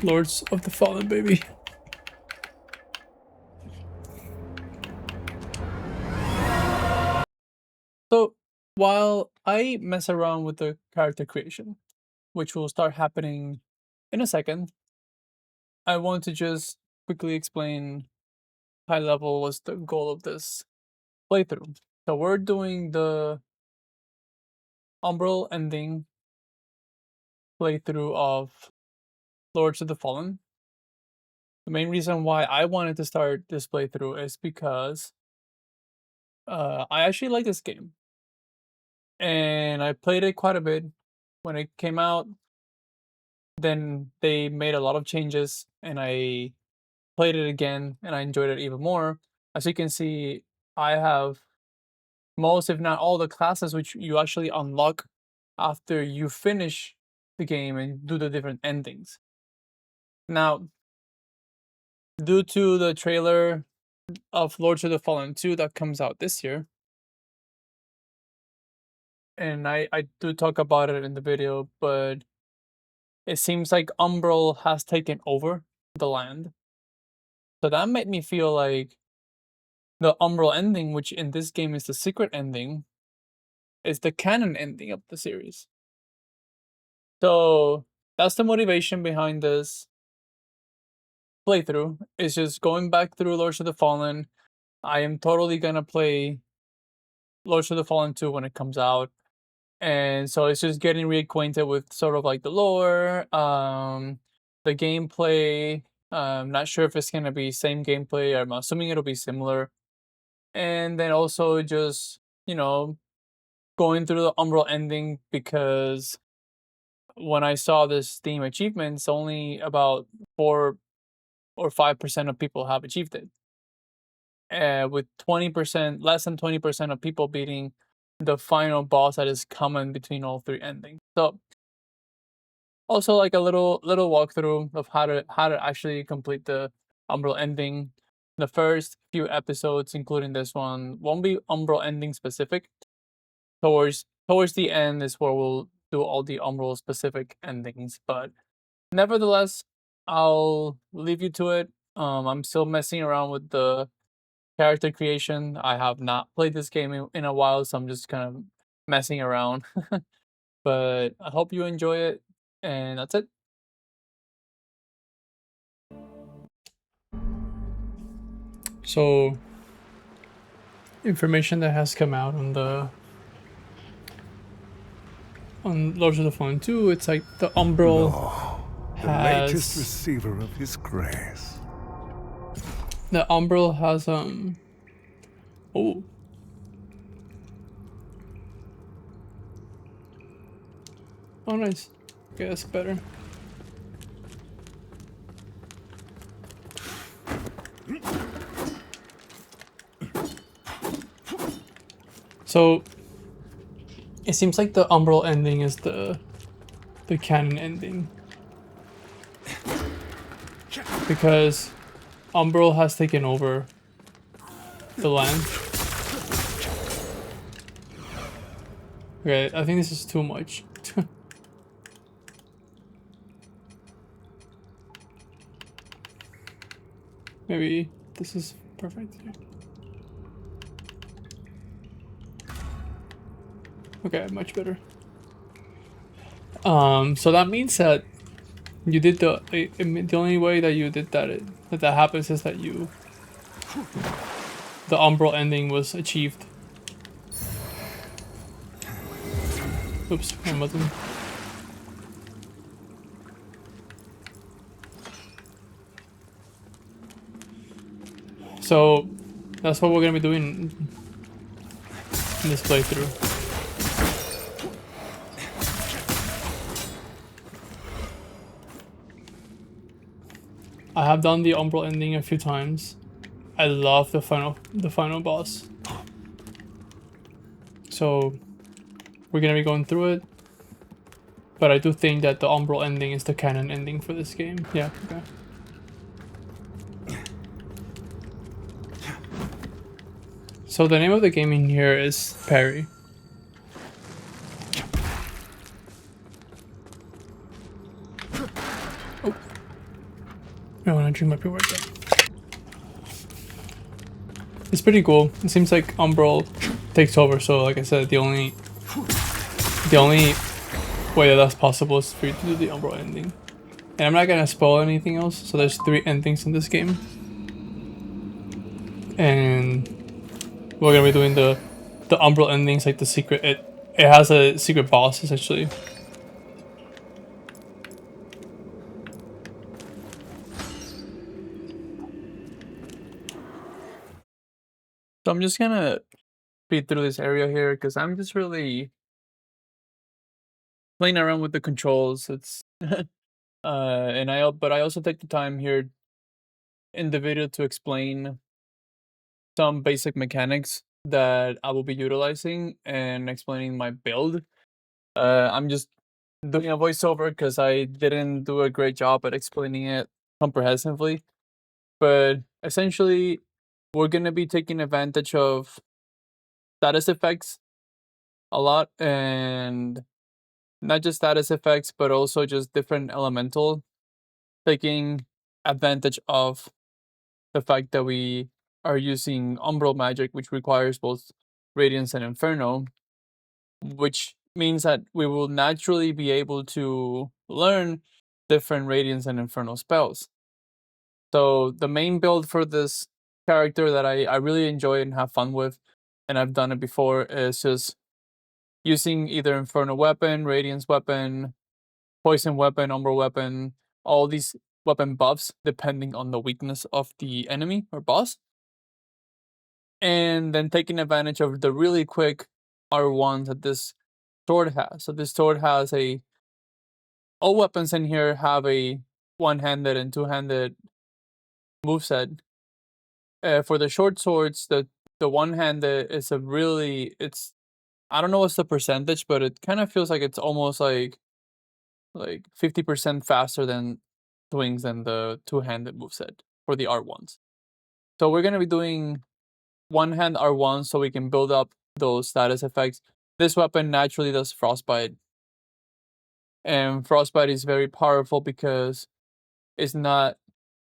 Lords of the Fallen, baby. So, while I mess around with the character creation, which will start happening in a second, I want to just quickly explain high level what's the goal of this playthrough. So we're doing the Umbral ending playthrough of Lords of the Fallen. The main reason why I wanted to start this playthrough is because I actually like this game. And I played it quite a bit when it came out. Then they made a lot of changes, and I played it again, and I enjoyed it even more. As you can see, I have most, if not all, the classes which you actually unlock after you finish the game and do the different endings. Now, due to the trailer of Lords of the Fallen 2 that comes out this year, and I do talk about it in the video, but it seems like Umbral has taken over the land. So that made me feel like the Umbral ending, which in this game is the secret ending, is the canon ending of the series. So that's the motivation behind this playthrough. It's just going back through Lords of the Fallen. I am totally gonna play Lords of the Fallen 2 when it comes out. And so it's just getting reacquainted with sort of like the lore, the gameplay. Not sure if it's gonna be same gameplay. I'm assuming it'll be similar. And then also just, going through the Umbral ending, because when I saw the Steam achievements, only about 4 or 5% of people have achieved it. With 20%, less than 20% of people beating the final boss that is common between all 3 endings. So also like a little walkthrough of how to actually complete the Umbral ending. The first few episodes, including this one, won't be Umbral ending specific. Towards the end is where we'll do all the Umbral specific endings, but nevertheless, I'll leave you to it. I'm still messing around with the character creation. I have not played this game in a while, so I'm just kind of messing around. But I hope you enjoy it, and that's it. So, information that has come out on Lords of the Fallen 2, it's like the Umbral the latest receiver of his grace. The Umbral has Oh nice. Okay, that's better. So it seems like the Umbral ending is the canon ending, because Umbral has taken over the land. Okay, I think this is too much. Maybe this is perfect. Okay, much better. So that means that you did the only way that you did that happens is that the Umbral ending was achieved. Oops, wrong button. So that's what we're gonna be doing in this playthrough. I have done the Umbral ending a few times. I love the final boss. So we're gonna be going through it. But I do think that the Umbral ending is the canon ending for this game. Yeah, okay. So the name of the game in here is Parry. Oh. Marijuana dream might be worth it. It's pretty cool. It seems like Umbral takes over, so like I said, the only way that that's possible is for you to do the Umbral ending. And I'm not gonna spoil anything else, so there's 3 endings in this game. And we're gonna be doing the Umbral endings, like the secret. It has a secret boss essentially. So I'm just gonna speed through this area here because I'm just really playing around with the controls. It's but I also take the time here in the video to explain some basic mechanics that I will be utilizing and explaining my build. I'm just doing a voiceover because I didn't do a great job at explaining it comprehensively. But essentially, we're gonna be taking advantage of status effects a lot, and not just status effects, but also just different elemental, taking advantage of the fact that we are using Umbral magic, which requires both Radiance and Inferno, which means that we will naturally be able to learn different Radiance and Inferno spells. So the main build for this character that I really enjoy and have fun with, and I've done it before, is just using either Inferno weapon, Radiance weapon, Poison weapon, Umbral weapon, all these weapon buffs depending on the weakness of the enemy or boss. And then taking advantage of the really quick R1s that this sword has. So this sword has all weapons in here have a one-handed and two-handed moveset. For the short swords, the one-handed is I don't know what's the percentage, but it kind of feels like it's almost like 50% faster than swings than the two-handed moveset for the R1s. So we're gonna be doing one-hand R1 so we can build up those status effects. This weapon naturally does frostbite, and frostbite is very powerful because it's not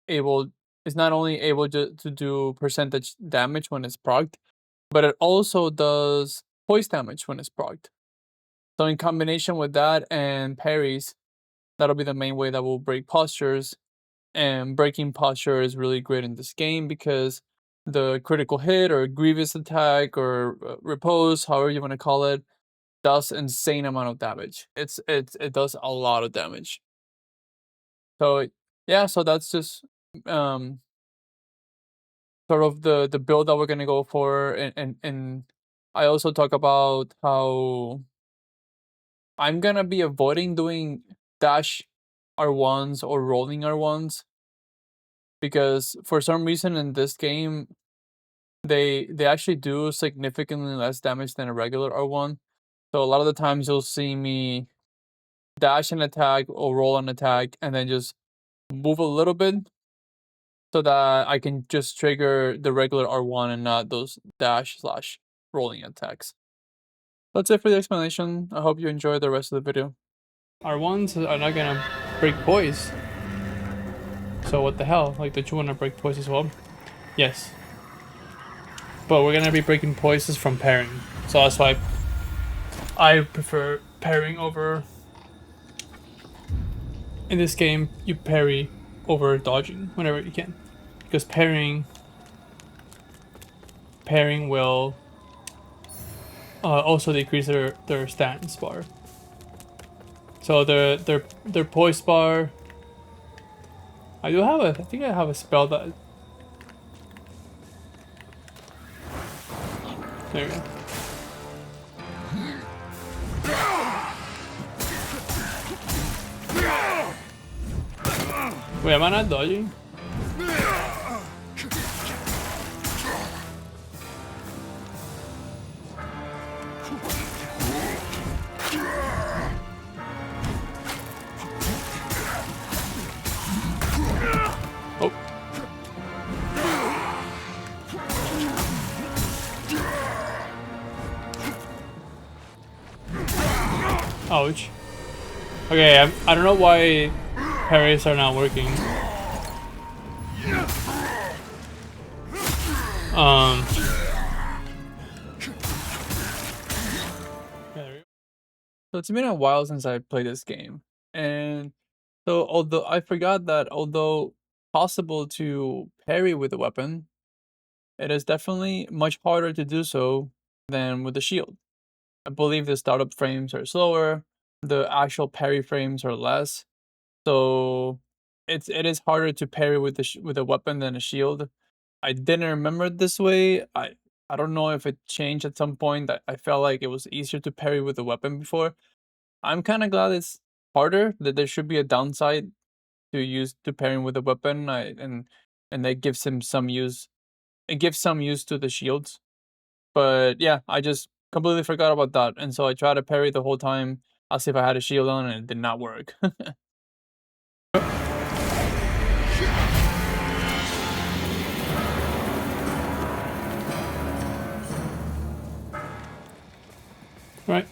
only able to do percentage damage when it's procced, but it also does poise damage when it's procced. So in combination with that and parries, that'll be the main way that will break postures. And breaking posture is really great in this game because the critical hit or grievous attack or repose, however you want to call it, does insane amount of damage. It does a lot of damage. So yeah, so that's just sort of the build that we're gonna go for, and I also talk about how I'm gonna be avoiding doing dash R1s or rolling R1s because for some reason in this game they actually do significantly less damage than a regular R1. So a lot of the times you'll see me dash an attack or roll an attack and then just move a little bit so that I can just trigger the regular R1 and not those dash/rolling attacks. That's it for the explanation. I hope you enjoy the rest of the video. R1s are not gonna break poise. So what the hell? Like, don't you wanna break poise as well? Yes. But we're gonna be breaking poises from parrying. So that's why I prefer parrying over... In this game, you parry over dodging whenever you can. Because parrying will also decrease their stance bar. So their poise bar... I think I have a spell that... There we go. Wait, am I not dodging? Oh. Ouch. Okay, I don't know why parries are not working. So it's been a while since I played this game, and so although I forgot that although possible to parry with a weapon, it is definitely much harder to do so than with the shield. I believe the startup frames are slower, the actual parry frames are less, so it is harder to parry with with a weapon than a shield. I didn't remember it this way. I don't know if it changed at some point. That I felt like it was easier to parry with a weapon before. I'm kind of glad it's harder. That there should be a downside to pairing with a weapon. And that gives him some use. It gives some use to the shields. But yeah, I just completely forgot about that, and so I tried to parry the whole time as if I had a shield on, and it did not work. Right.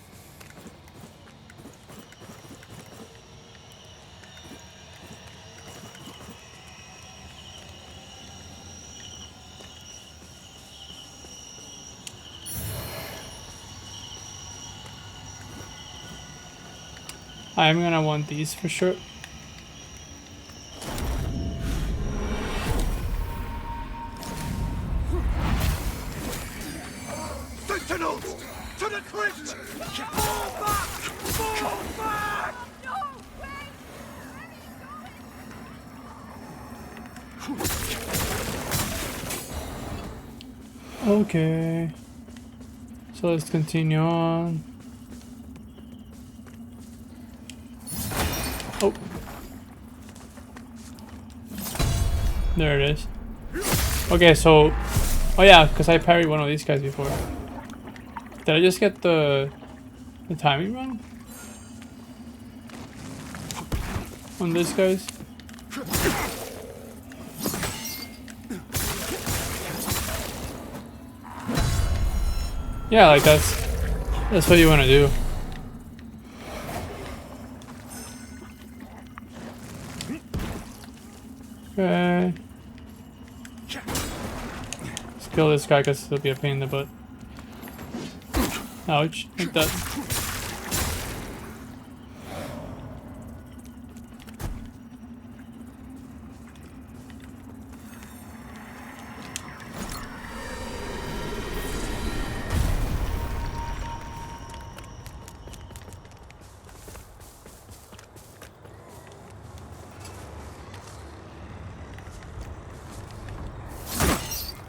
I'm gonna want these for sure. Sentinels! To the cliffs! Fall back! Fall back! Okay. So let's continue on. Oh. There it is. Okay, so... Oh yeah, because I parried one of these guys before. Did I just get the timing wrong? On this guys? Yeah, like that's what you want to do. Okay. Let's kill this guy because it'll be a pain in the butt. Ouch, like that.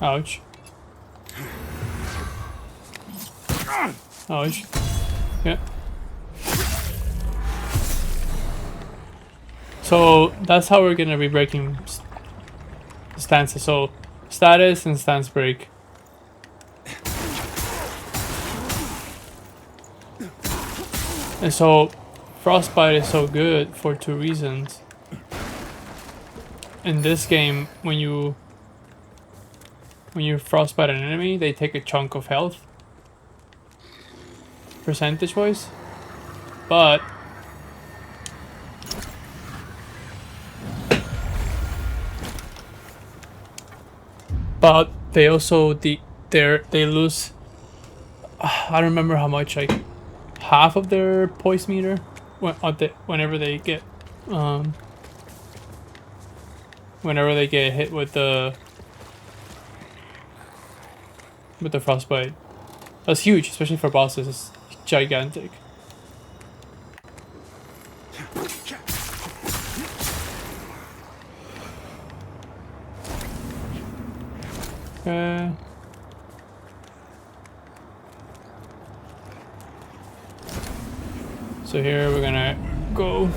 Ouch. Ouch. Yeah. So that's how we're gonna be breaking stances. So status and stance break. And so frostbite is so good for two reasons. In this game, when you frostbite an enemy, they take a chunk of health, percentage wise, but they also they lose, I don't remember how much, like half of their poise meter whenever they get hit with the frostbite. That's huge, especially for bosses. It's gigantic. Okay. So here we're gonna go.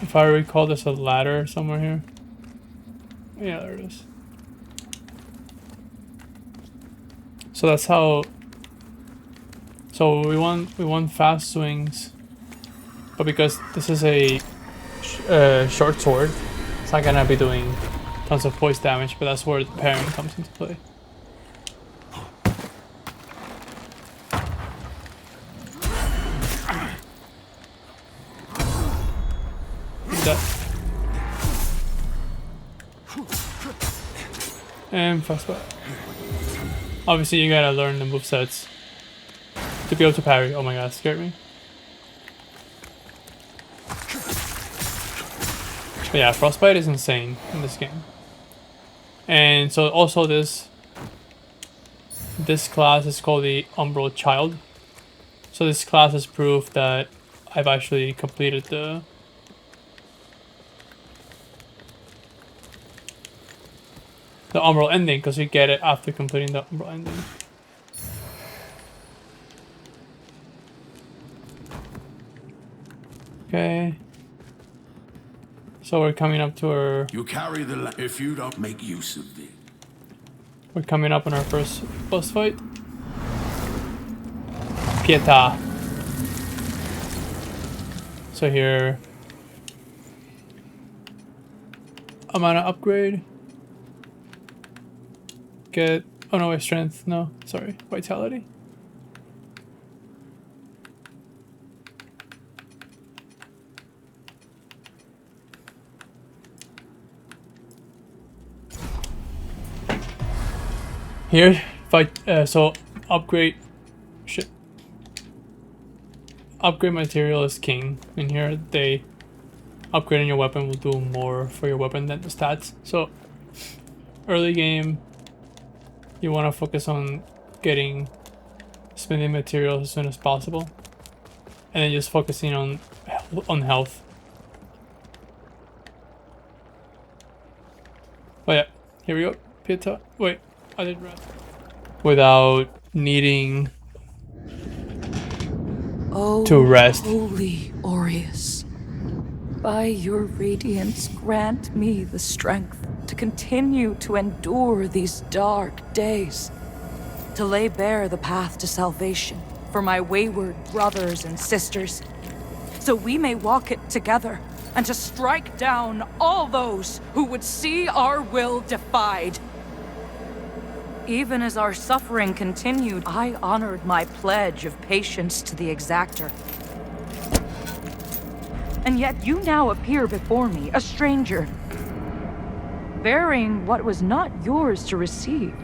If I recall, there's a ladder somewhere here. Yeah, there it is. So that's how. So we want fast swings, but because this is a short sword, it's not gonna be doing tons of poise damage. But that's where the parrying comes into play. And frostbite. Obviously, you gotta learn the movesets to be able to parry. Oh my god, scared me. But yeah, frostbite is insane in this game. And so also this class is called the Umbral Child. So this class is proof that I've actually completed the Umbral ending, because you get it after completing the Umbral ending. Okay. So we're coming up to our... You carry the if you don't make use of it. We're coming up on our first boss fight. Pieta. So here... I'm gonna upgrade. Get... Oh no, wait, strength. No, sorry. Vitality. Here, so upgrade, shit. Upgrade material is king. In here, upgrading your weapon will do more for your weapon than the stats. So, early game, you want to focus on getting spending materials as soon as possible, and then just focusing on health. Oh yeah, here we go. Pieta. Wait. I did rest. Without needing to rest. Holy Aureus, by your radiance grant me the strength to continue to endure these dark days, to lay bare the path to salvation for my wayward brothers and sisters, so we may walk it together, and to strike down all those who would see our will defied. Even as our suffering continued, I honored my pledge of patience to the exactor. And yet you now appear before me, a stranger, bearing what was not yours to receive.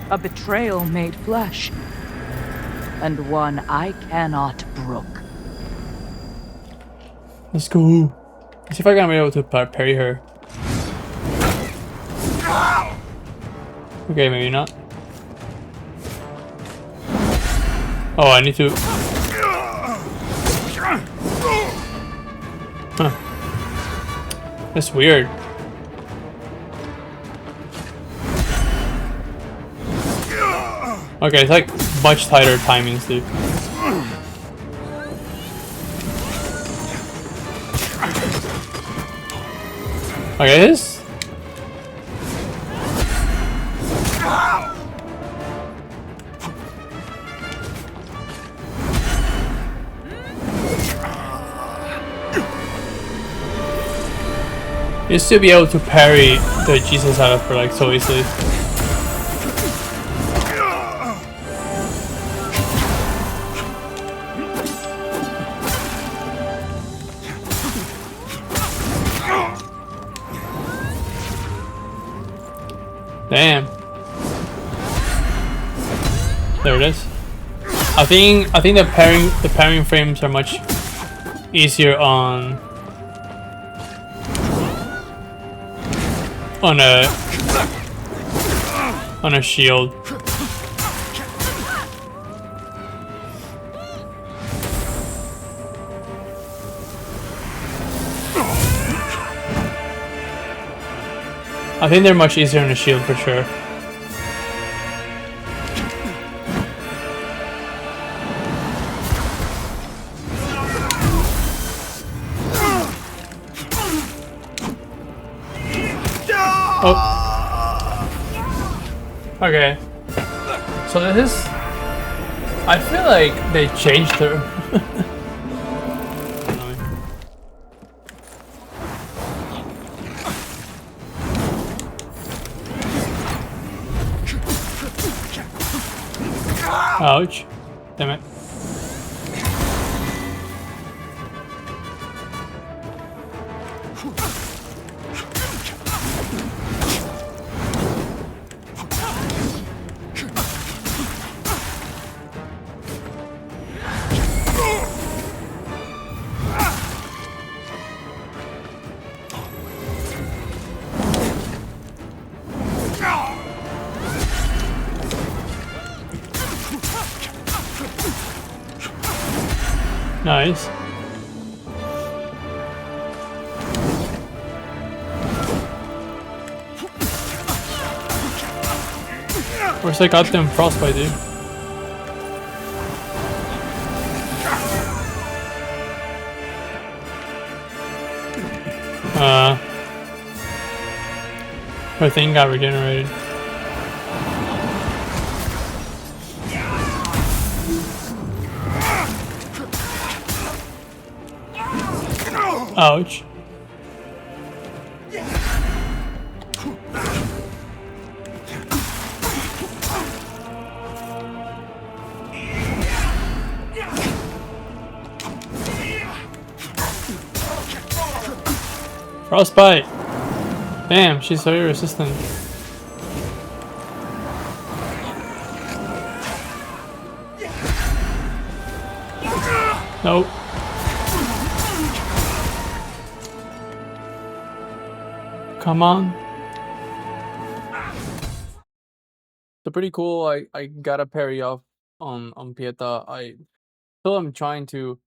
A betrayal made flesh, and one I cannot brook. Let's go. Let's see if I can be able to parry her. Okay, maybe not. Oh, I need to... Huh. That's weird. Okay, it's like much tighter timings, dude. Okay, this... Used to be able to parry the Jesus out of her like so easily. Damn. There it is. I think the parrying frames are much easier on a shield. I think they're much easier on a shield for sure. Oh. Okay. So this is... I feel like they changed her. Ouch. Damn it. Nice. Where's that goddamn frostbite, dude? Her thing got regenerated. Ouch. Frostbite! Damn, she's very resistant. Nope. Come on. So pretty cool. I got a parry off on Pieta. I still am trying to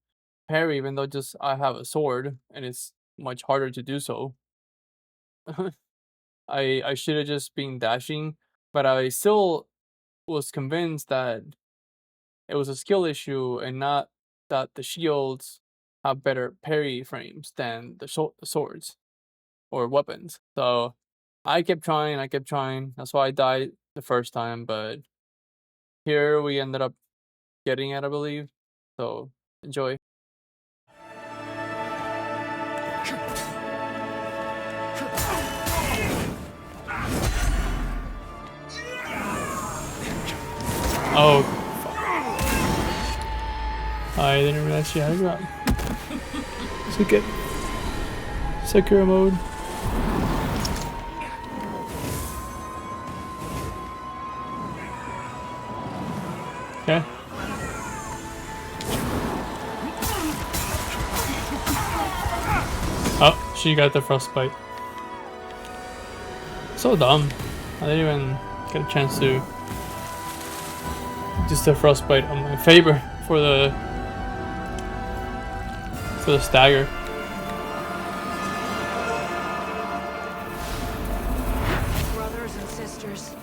parry, even though just I have a sword and it's much harder to do so. I should have just been dashing, but I still was convinced that it was a skill issue and not that the shields have better parry frames than the swords or weapons. So I kept trying, That's why I died the first time, but here we ended up getting it, I believe. So enjoy. Oh, fuck. I didn't realize she had a grab. So get secure mode. Okay. Oh, she got the frostbite. So dumb. I didn't even get a chance to just the frostbite on my favor for the stagger. Brothers and sisters,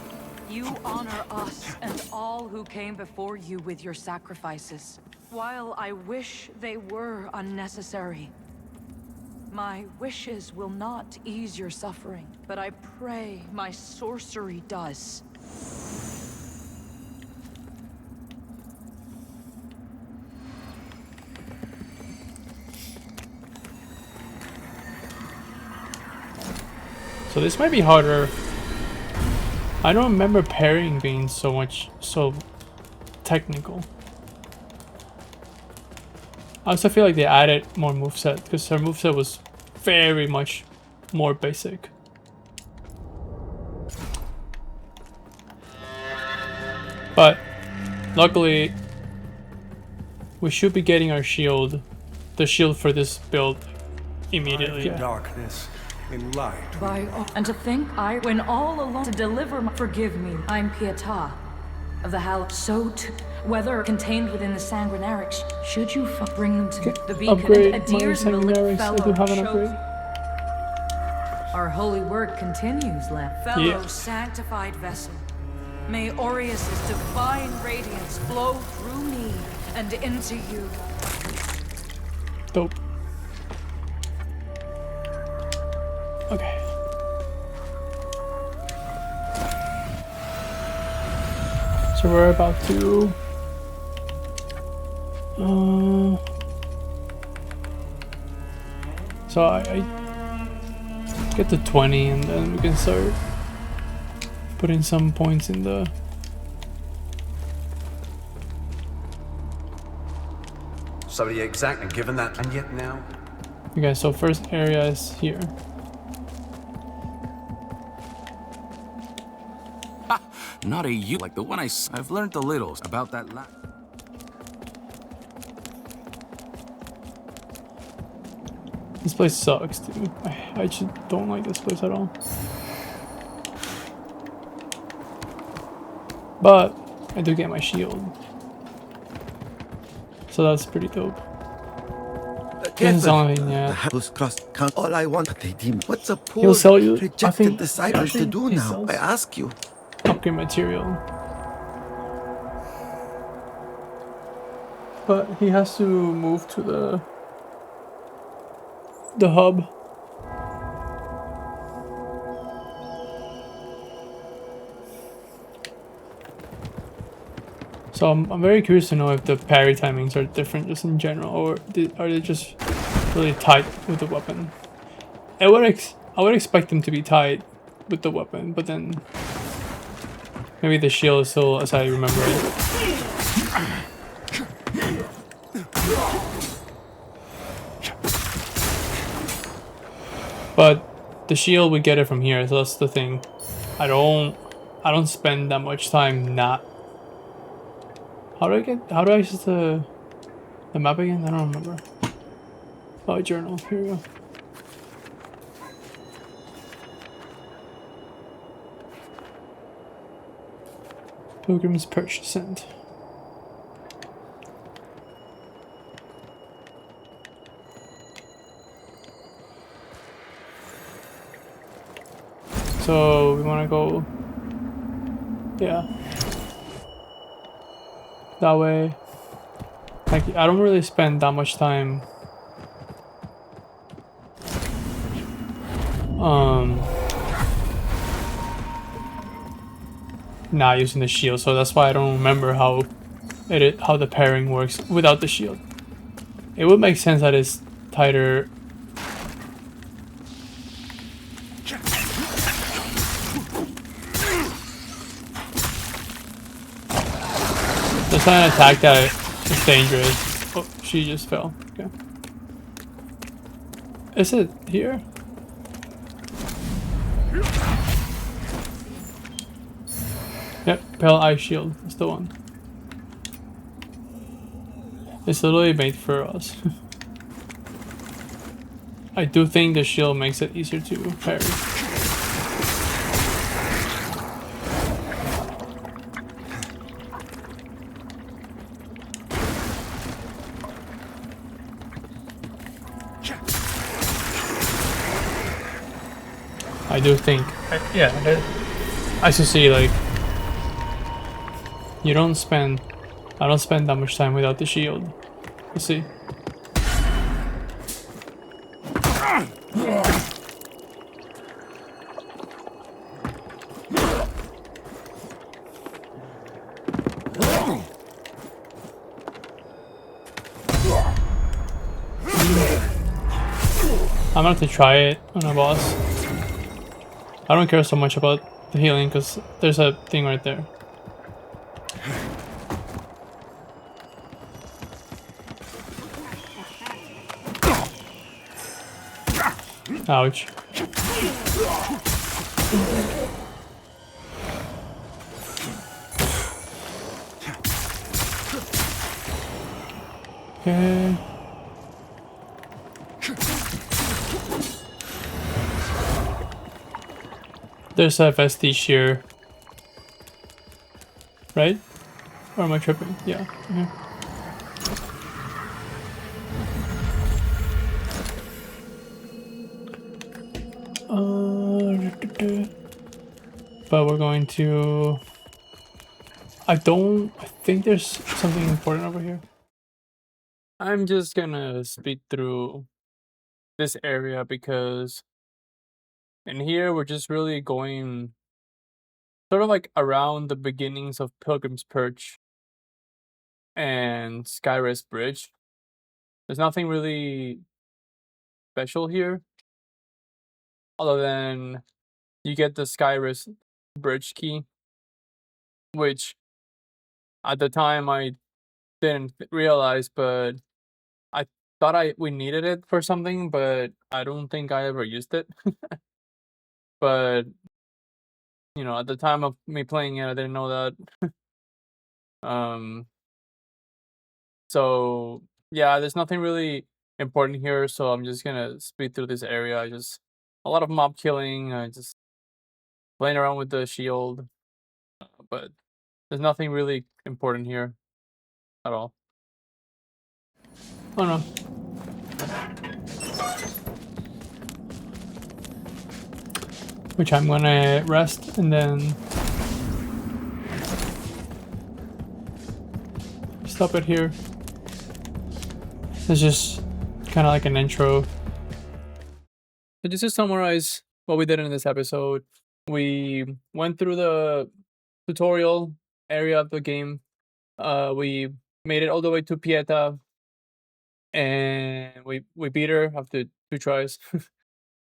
you honor us and all who came before you with your sacrifices. While I wish they were unnecessary, my wishes will not ease your suffering, but I pray my sorcery does. So this might be harder. I don't remember parrying being so technical. I also feel like they added more moveset because her moveset was very much more basic. But luckily we should be getting our shield, the shield for this build immediately. In darkness, in light. And to think I went all alone to deliver my... Forgive me, I'm Pieta of the Hall. So whether contained within the sanguinarics, should you bring them to the beacon Upgrade and my Adir's sanguinarics. I do have an upgrade. Our holy work continues, fellow sanctified vessel. May Aureus's divine radiance flow through me and into you. Dope. Okay. So we're about to so I get to 20 and then we can start putting some points in the So the exact and given that and yet now. okay, so first area is here. Not a you like the one I've learned a little about that This place sucks, dude. I just don't like this place at all. But I do get my shield, so that's pretty dope. Doesn't sound like anything The yet. house crossed count all I want, but they deem. What's a poor, He'll sell you. I rejected think disciple to do he now? sells I ask you. upgrade material. But he has to move to the hub. So I'm very curious to know if the parry timings are different just in general, or are they just really tight with the weapon? I would expect them to be tight with the weapon, but then maybe the shield is still as I remember it. But the shield, we get it from here, so that's the thing. I don't spend that much time not. How do I use the map again? I don't remember. Oh, journal. Here we go. Pilgrim's Perch Descent. So we want to go, yeah, that way. Like, I don't really spend that much time not using the shield, so that's why I don't remember how the pairing works without the shield. It would make sense that it's tighter. There's not an attack that is dangerous. Oh, she just fell. Okay. Is it here? Yep, Pale Ice Shield is the one. It's literally made for us. I do think the shield makes it easier to parry. I do think, yeah, I should see, like, I don't spend that much time without the shield. Let's see. I'm gonna have to try it on a boss. I don't care so much about the healing because there's a thing right there. Ouch. Okay. There's a vestige here. Right? Or am I tripping? Yeah. Okay. But we're going to... I think there's something important over here. I'm just gonna speed through this area because in here we're just really going sort of like around the beginnings of Pilgrim's Perch and Skyrest Bridge. There's nothing really special here other than you get the Skyrest Bridge key, which at the time I didn't realize, but I thought we needed it for something, but I don't think I ever used it. But you know, at the time of me playing it, I didn't know that. So yeah, there's nothing really important here, so I'm just gonna speed through this area. A lot of mob killing, just playing around with the shield, but there's nothing really important here at all. Oh no. which I'm gonna rest and then stop it here. It's just kind of like an intro. So just to summarize what we did in this episode, we went through the tutorial area of the game. We made it all the way to Pieta, and we beat her after 2 tries.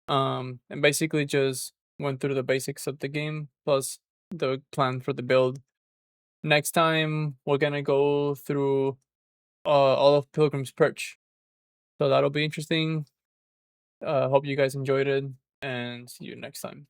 And basically just went through the basics of the game plus the plan for the build. Next time we're gonna go through all of Pilgrim's Perch, so that'll be interesting. Hope you guys enjoyed it, and see you next time.